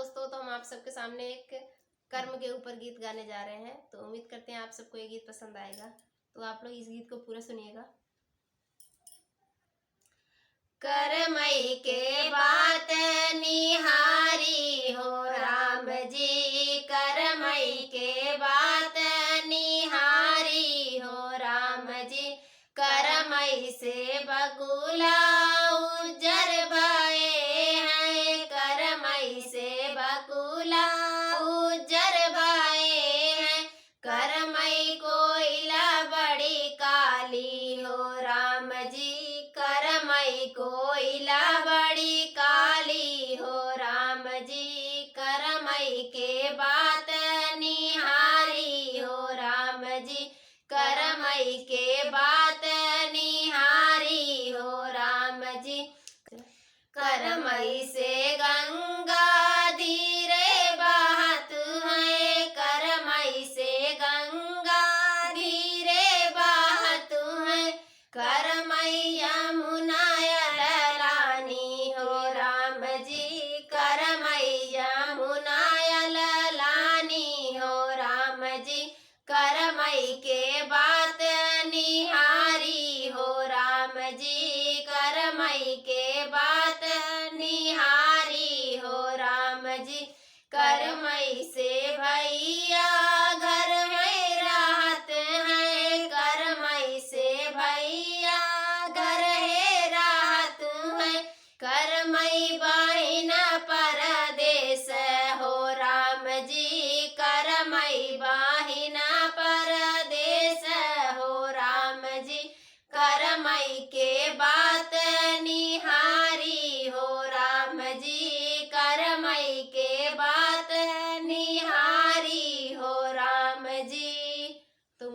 दोस्तों, तो हम आप सबके सामने एक कर्म के ऊपर गीत गाने जा रहे हैं। तो उम्मीद करते हैं आप सबको ये गीत पसंद आएगा। तो आप लोग इस गीत को पूरा सुनिएगा। करमई के बात निहारी हो राम जी, करमई के बात निहारी हो राम जी, करमई से बकुला उज्जर भये हैं, करमई से बकुला उज्जर भये हैं, करमई कोयला बड़ी काली हो राम जी, करमई कोयला बड़ी काली हो राम जी, करमई के बात निहारी हो राम जी, करमई के बात निहारी हो राम जी, करमई से गंगा धीरे बहत है, करमई से गंगा धीरे बहत है, करमई यमुना ललानी हो राम जी, करमई यमुना ललानी हो राम जी, करमई के बात निहारी हो राम जी, करमई के बात निहारी हो राम जी, करमई से भैया घर में राहत है, करमई से भैया घर है राहत है, करमई बहिना परदेश हो राम जी, करमई बहिना परदेश हो राम जी, करमई के बात निहारी हो राम जी, करमई के